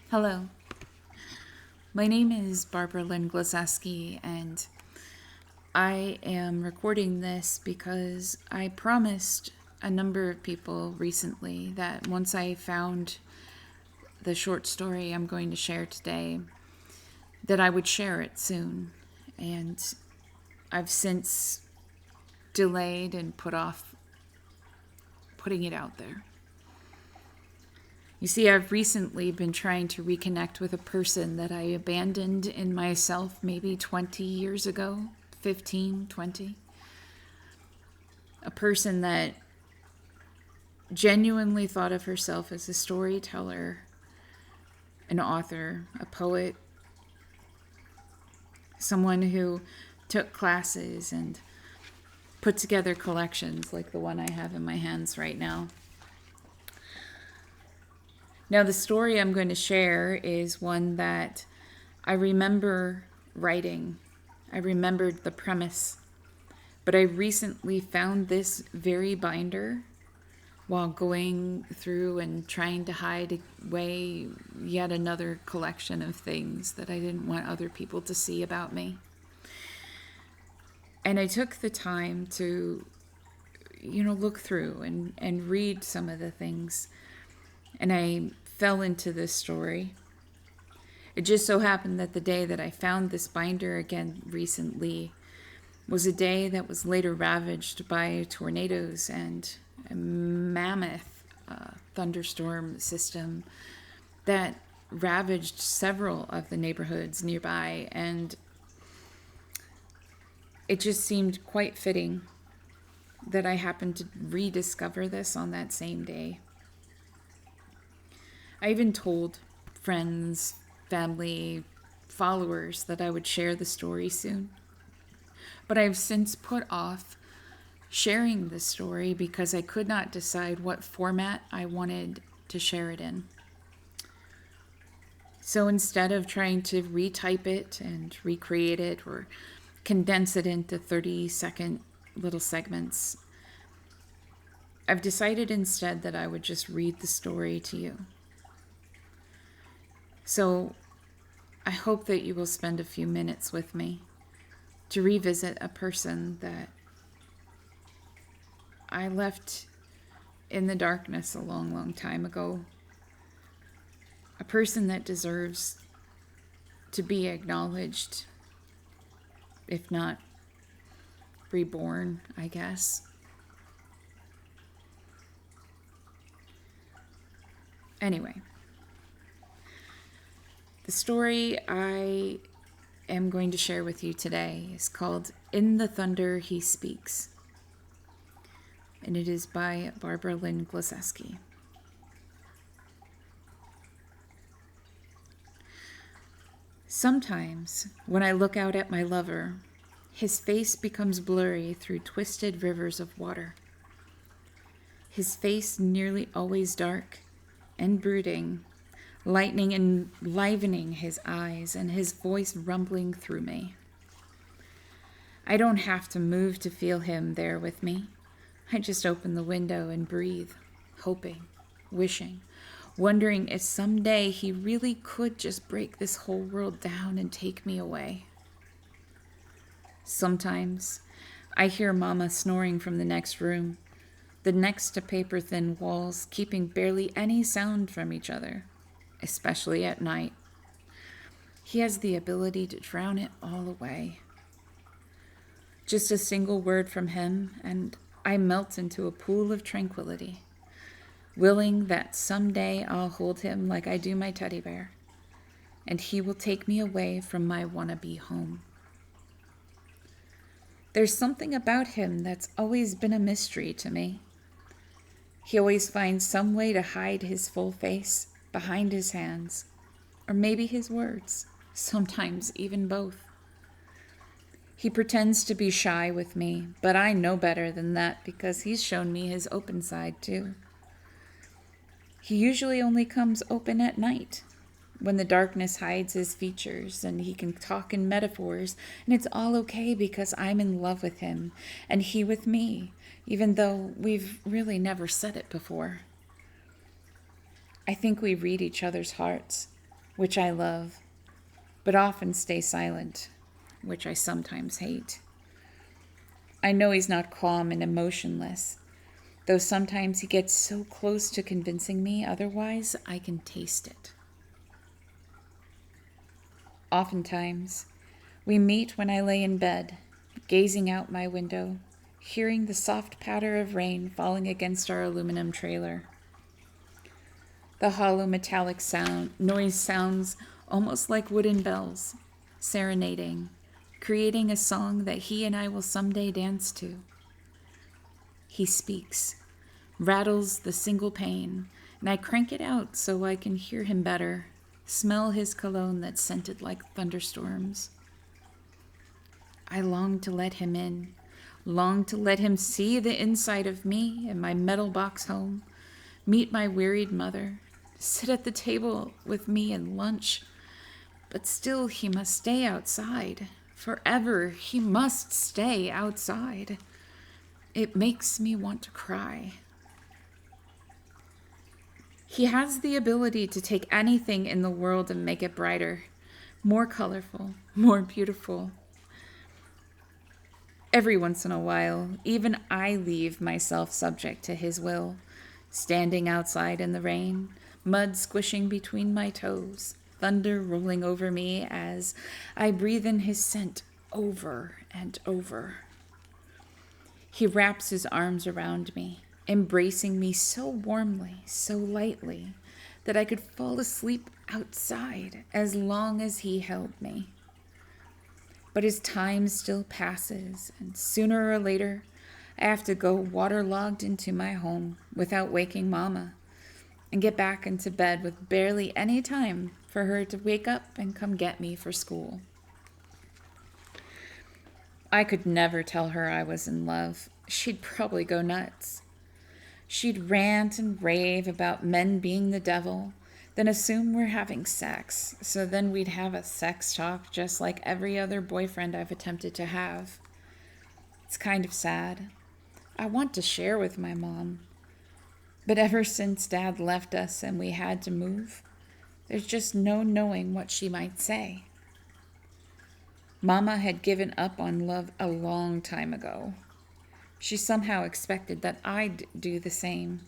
Hello, my name is Barbara Lynn Glazeski, and I am recording this because I promised a number of people recently that once I found the short story I'm going to share today, that I would share it soon. And I've since delayed and put off putting it out there. You see, I've recently been trying to reconnect with a person that I abandoned in myself maybe 20 years ago, 15, 20. A person that genuinely thought of herself as a storyteller, an author, a poet, someone who took classes and put together collections like the one I have in my hands right now. Now, the story I'm going to share is one that I remember writing. I remembered the premise, but I recently found this very binder while going through and trying to hide away yet another collection of things that I didn't want other people to see about me. And I took the time to, look through and read some of the things. And I fell into this story. It just so happened that the day that I found this binder again recently was a day that was later ravaged by tornadoes and a mammoth thunderstorm system that ravaged several of the neighborhoods nearby. And it just seemed quite fitting that I happened to rediscover this on that same day. I even told friends, family, followers that I would share the story soon. But I've since put off sharing the story because I could not decide what format I wanted to share it in. So instead of trying to retype it and recreate it or condense it into 30-second little segments, I've decided instead that I would just read the story to you. So I hope that you will spend a few minutes with me to revisit a person that I left in the darkness a long, long time ago. A person that deserves to be acknowledged, if not reborn, I guess. Anyway. The story I am going to share with you today is called In the Thunder He Speaks, and it is by Barbara Lynn Glazeski. Sometimes, when I look out at my lover, his face becomes blurry through twisted rivers of water. His face nearly always dark and brooding, lightning enlivening his eyes and his voice rumbling through me. I don't have to move to feel him there with me. I just open the window and breathe, hoping, wishing, wondering if someday he really could just break this whole world down and take me away. Sometimes I hear Mama snoring from the next room, the next to paper-thin walls, keeping barely any sound from each other. Especially at night. He has the ability to drown it all away. Just a single word from him, and I melt into a pool of tranquility, willing that someday I'll hold him like I do my teddy bear, and he will take me away from my wannabe home. There's something about him that's always been a mystery to me. He always finds some way to hide his full face behind his hands, or maybe his words, sometimes even both. He pretends to be shy with me, but I know better than that because he's shown me his open side too. He usually only comes open at night, when the darkness hides his features and he can talk in metaphors, and it's all okay because I'm in love with him and he with me, even though we've really never said it before. I think we read each other's hearts, which I love, but often stay silent, which I sometimes hate. I know he's not calm and emotionless, though sometimes he gets so close to convincing me otherwise I can taste it. Oftentimes, we meet when I lay in bed, gazing out my window, hearing the soft patter of rain falling against our aluminum trailer. The hollow metallic noise sounds almost like wooden bells, serenading, creating a song that he and I will someday dance to. He speaks, rattles the single pane, and I crank it out so I can hear him better, smell his cologne that's scented like thunderstorms. I long to let him in, long to let him see the inside of me and my metal box home, meet my wearied mother, sit at the table with me and lunch. But still he must stay outside. Forever he must stay outside. It makes me want to cry. He has the ability to take anything in the world and make it brighter, more colorful, more beautiful. Every once in a while, even I leave myself subject to his will, standing outside in the rain, mud squishing between my toes, thunder rolling over me as I breathe in his scent over and over. He wraps his arms around me, embracing me so warmly, so lightly, that I could fall asleep outside as long as he held me. But as time still passes, and sooner or later, I have to go waterlogged into my home without waking Mama, and get back into bed with barely any time for her to wake up and come get me for school. I could never tell her I was in love. She'd probably go nuts. She'd rant and rave about men being the devil, then assume we're having sex, so then we'd have a sex talk just like every other boyfriend I've attempted to have. It's kind of sad. I want to share with my mom. But ever since Dad left us and we had to move, there's just no knowing what she might say. Mama had given up on love a long time ago. She somehow expected that I'd do the same.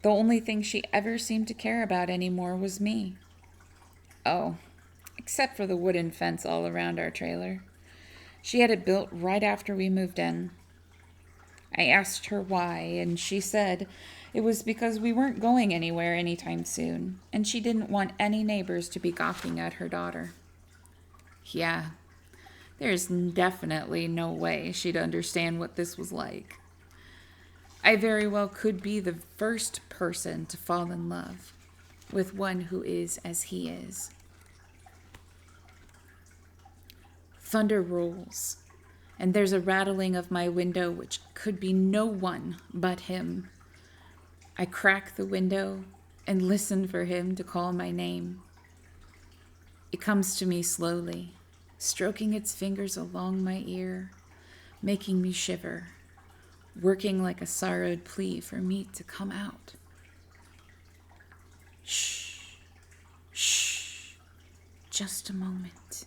The only thing she ever seemed to care about anymore was me. Oh, except for the wooden fence all around our trailer. She had it built right after we moved in. I asked her why, and she said it was because we weren't going anywhere anytime soon, and she didn't want any neighbors to be gawking at her daughter. Yeah, there's definitely no way she'd understand what this was like. I very well could be the first person to fall in love with one who is as he is. Thunder rolls, and there's a rattling of my window which could be no one but him. I crack the window and listen for him to call my name. It comes to me slowly, stroking its fingers along my ear, making me shiver, working like a sorrowed plea for me to come out. Shh, shh, just a moment,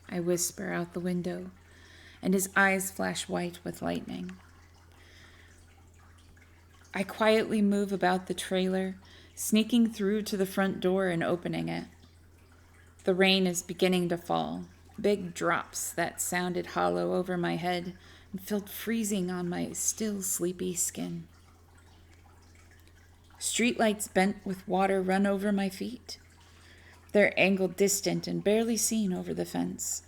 I whisper out the window, and his eyes flash white with lightning. I quietly move about the trailer, sneaking through to the front door and opening it. The rain is beginning to fall, big drops that sounded hollow over my head and felt freezing on my still sleepy skin. Streetlights bent with water run over my feet. They're angled distant and barely seen over the fence.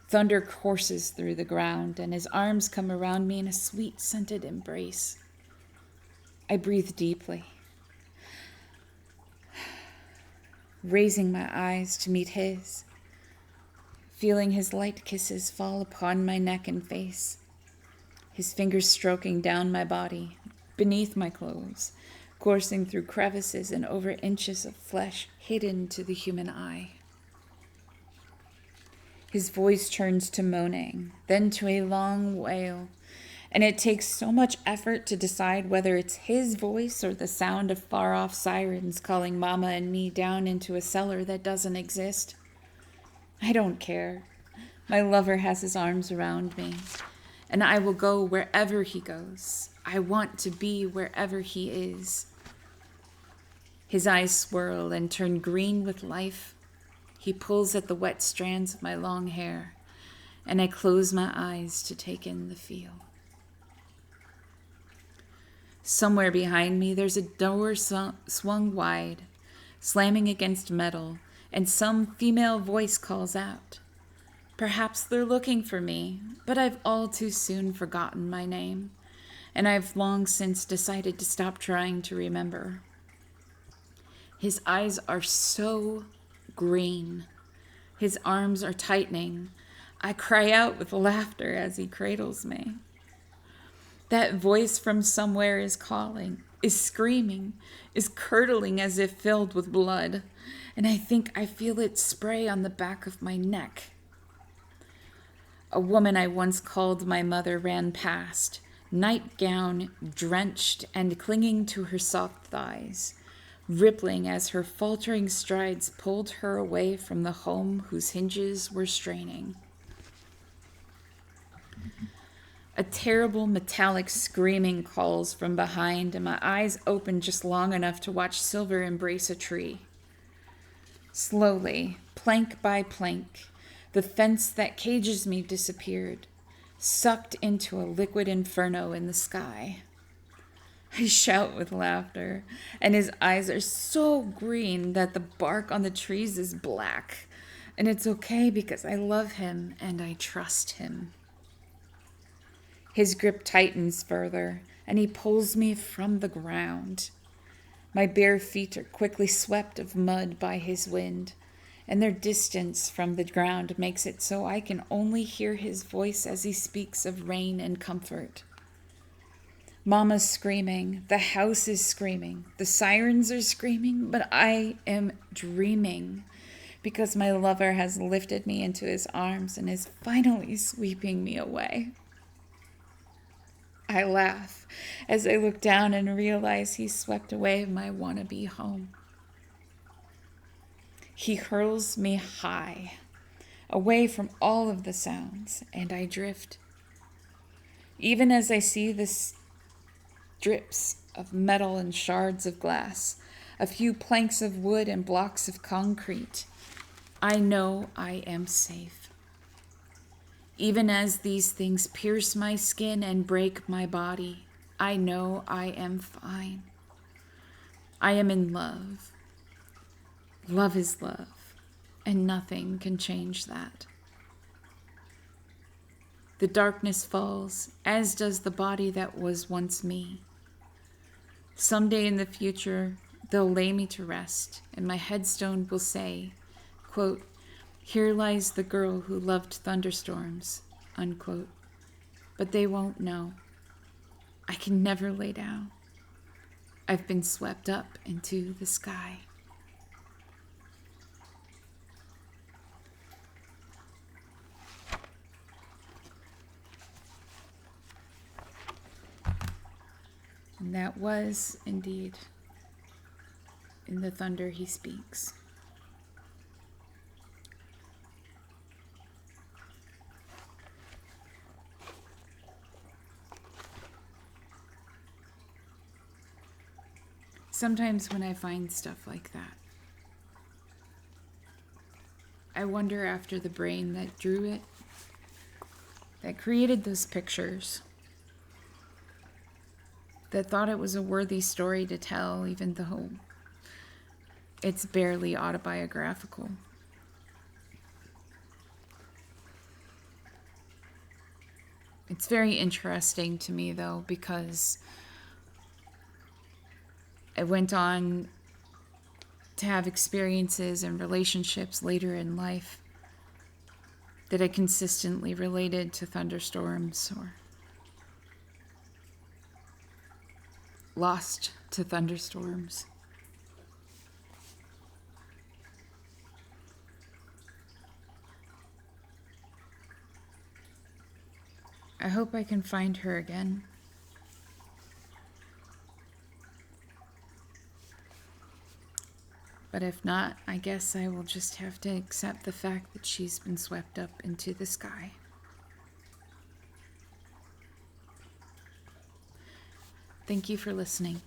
Thunder courses through the ground, and his arms come around me in a sweet, scented embrace. I breathe deeply, raising my eyes to meet his, feeling his light kisses fall upon my neck and face, his fingers stroking down my body, beneath my clothes, coursing through crevices and over inches of flesh hidden to the human eye. His voice turns to moaning, then to a long wail, And it takes so much effort to decide whether it's his voice or the sound of far-off sirens calling Mama and me down into a cellar that doesn't exist. I don't care. My lover has his arms around me, and I will go wherever he goes. I want to be wherever he is. His eyes swirl and turn green with life. He pulls at the wet strands of my long hair, and I close my eyes to take in the feel. Somewhere behind me, there's a door swung wide, slamming against metal, and some female voice calls out. Perhaps they're looking for me, but I've all too soon forgotten my name, and I've long since decided to stop trying to remember. His eyes are so green. His arms are tightening. I cry out with laughter as he cradles me. That voice from somewhere is calling, is screaming, is curdling as if filled with blood, and I think I feel it spray on the back of my neck. A woman I once called my mother ran past, nightgown drenched and clinging to her soft thighs, rippling as her faltering strides pulled her away from the home whose hinges were straining. A terrible metallic screaming calls from behind, and my eyes open just long enough to watch Silver embrace a tree. Slowly, plank by plank, the fence that cages me disappeared, sucked into a liquid inferno in the sky. I shout with laughter, and his eyes are so green that the bark on the trees is black, and it's okay because I love him and I trust him. His grip tightens further, and he pulls me from the ground. My bare feet are quickly swept of mud by his wind, and their distance from the ground makes it so I can only hear his voice as he speaks of rain and comfort. Mama's screaming, the house is screaming, the sirens are screaming, but I am dreaming because my lover has lifted me into his arms and is finally sweeping me away. I laugh as I look down and realize he swept away my wannabe home. He hurls me high, away from all of the sounds, and I drift. Even as I see the strips of metal and shards of glass, a few planks of wood and blocks of concrete, I know I am safe. Even as these things pierce my skin and break my body, I know I am fine. I am in love. Love is love, and nothing can change that. The darkness falls, as does the body that was once me. Someday in the future, they'll lay me to rest, and my headstone will say, quote, "Here lies the girl who loved thunderstorms," unquote. But they won't know. I can never lay down. I've been swept up into the sky. And that was indeed In the Thunder He Speaks. Sometimes when I find stuff like that, I wonder after the brain that drew it, that created those pictures, that thought it was a worthy story to tell, even though it's barely autobiographical. It's very interesting to me, though, because I went on to have experiences and relationships later in life that I consistently related to thunderstorms or lost to thunderstorms. I hope I can find her again. But if not, I guess I will just have to accept the fact that she's been swept up into the sky. Thank you for listening.